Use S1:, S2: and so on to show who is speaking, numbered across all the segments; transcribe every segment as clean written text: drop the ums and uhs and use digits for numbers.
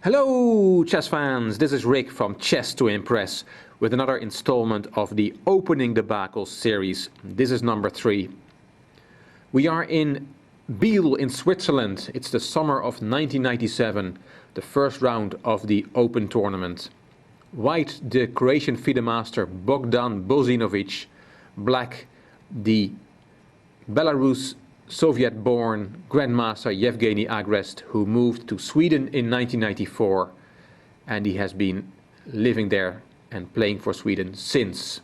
S1: Hello chess fans, this is Rick from Chess to Impress with another installment of the Opening Debacles series. This is number 3. We are in Biel in Switzerland. It's the summer of 1997, the first round of the Open tournament. White, the Croatian FIDE master Bogdan Bozinovic. Black, the Belarus Soviet-born grandmaster Bozinovic-Agrest, who moved to Sweden in 1994, and he has been living there and playing for Sweden since.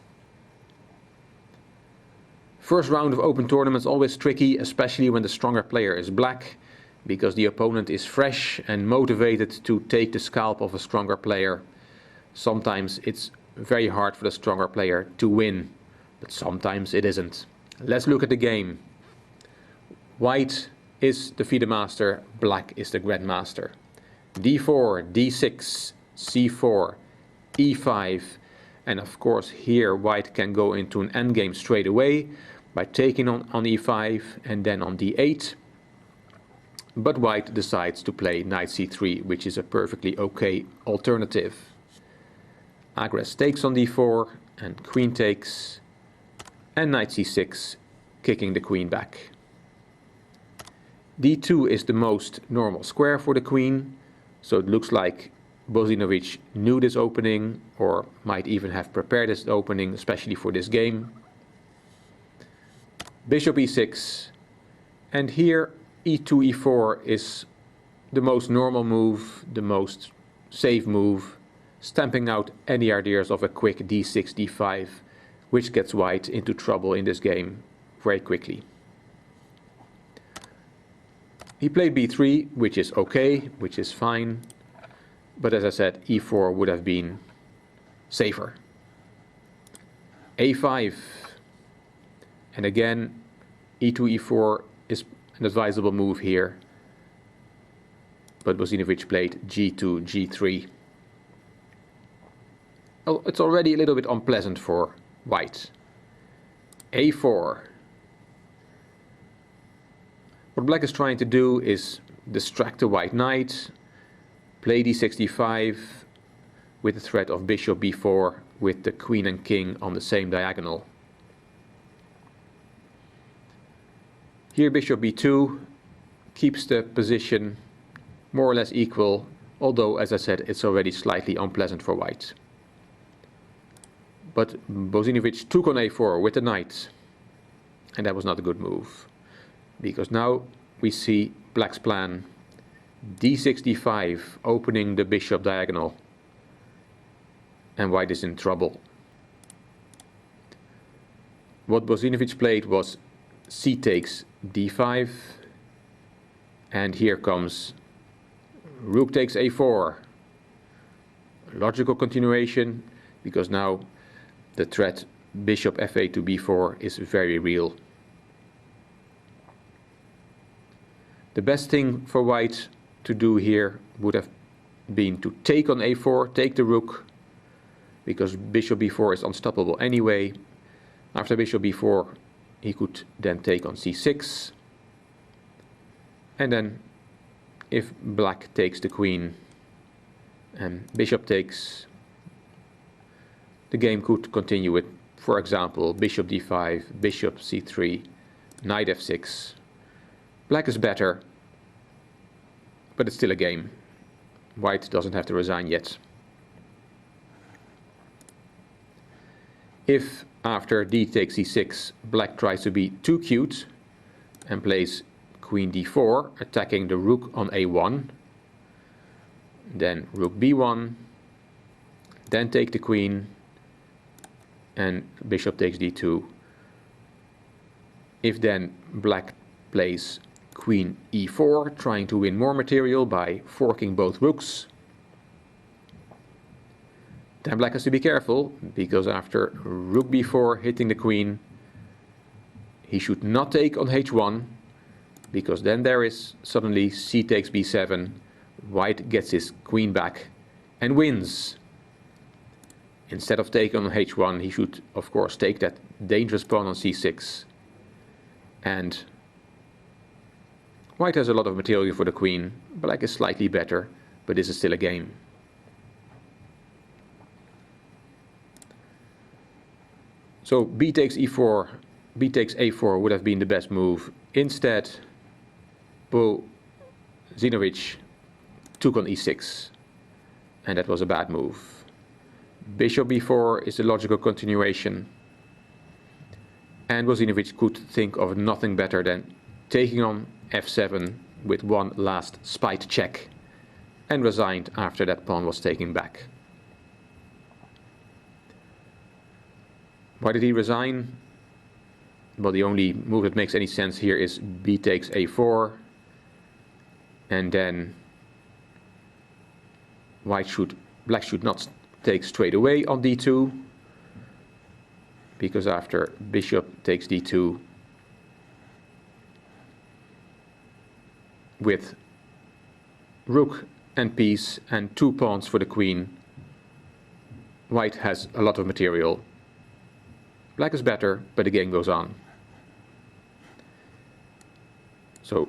S1: First round of open tournaments always tricky, especially when the stronger player is black, because the opponent is fresh and motivated to take the scalp of a stronger player. Sometimes it's very hard for the stronger player to win, but sometimes it isn't. Let's look at the game. White is the FIDE master, black is the grandmaster. d4, d6, c4, e5, and of course here white can go into an endgame straight away by taking on e5 and then on d8. But white decides to play knight c3, which is a perfectly okay alternative. Agrest takes on d4 and queen takes, and knight c6, kicking the queen back. d2 is the most normal square for the queen, so it looks like Bozinovic knew this opening or might even have prepared this opening especially for this game. Bishop e6, and here e2, e4 is the most normal move, the most safe move, stamping out any ideas of a quick d6, d5, which gets white into trouble in this game very quickly. He played b3, which is okay, which is fine, but as I said, e4 would have been safer. a5, and again, e2, e4 is an advisable move here, but Bozinovic played g2, g3. Oh, it's already a little bit unpleasant for white. a4. What black is trying to do is distract the white knight, play d6, d5 with the threat of bishop b4 with the queen and king on the same diagonal. Here bishop b2 keeps the position more or less equal, although as I said it's already slightly unpleasant for white. But Bozinovic took on a4 with the knight, and that was not a good move. Because now we see black's plan, d6, d5, opening the bishop diagonal, and white is in trouble. What Bozinovic played was c takes d5, and here comes rook takes a4. Logical continuation, because now the threat bishop f8 to b4 is very real. The best thing for white to do here would have been to take on a4, take the rook, because bishop b4 is unstoppable anyway. After bishop b4 he could then take on c6, and then if black takes the queen and bishop takes, the game could continue with, for example, bishop d5, bishop c3, knight f6. Black is better, but it's still a game. White doesn't have to resign yet. If after d takes c6, black tries to be too cute and plays queen d4, attacking the rook on a1, then rook b1, then take the queen, and bishop takes d2. If then black plays queen e4, trying to win more material by forking both rooks, then black has to be careful, because after rook b4 hitting the queen, he should not take on h1, because then there is suddenly c takes b7, white gets his queen back and wins. Instead of taking on h1, he should of course take that dangerous pawn on c6, and white has a lot of material for the queen. Black is slightly better, but this is still a game. So b takes e4, b takes a4 would have been the best move. Instead, Bozinovic took on e6, and that was a bad move. Bishop b4 is the logical continuation, and Bozinovic could think of nothing better than taking on f7 with one last spite check, and resigned after that pawn was taken back. Why did he resign? Well, the only move that makes any sense here is b takes a4, and then black should not take straight away on d2, because after bishop takes d2, with rook and piece and 2 pawns for the queen, white has a lot of material. Black is better, but the game goes on. So,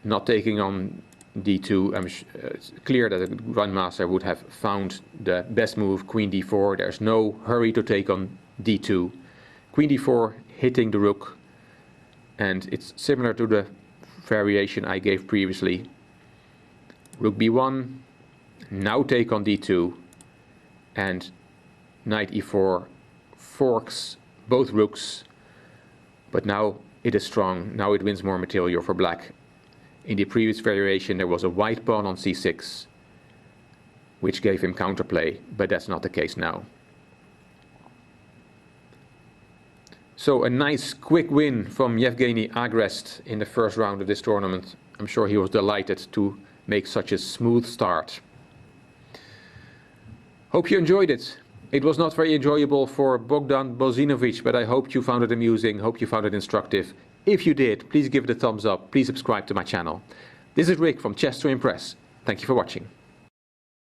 S1: not taking on d2, it's clear that the grandmaster would have found the best move, queen d4. There's no hurry to take on d2. Queen d4 hitting the rook, and it's similar to the variation I gave previously. Rook b1, now take on d2, and knight e4 forks both rooks, but now it is strong, now it wins more material for black. In the previous variation there was a white pawn on c6, which gave him counterplay, but that's not the case now. So a nice quick win from Bozinovic-Agrest in the first round of this tournament. I'm sure he was delighted to make such a smooth start. Hope you enjoyed it. It was not very enjoyable for Bogdan Bozinovic, but I hope you found it amusing, hope you found it instructive. If you did, please give it a thumbs up, please subscribe to my channel. This is Rick from Chess to Impress. Thank you for watching.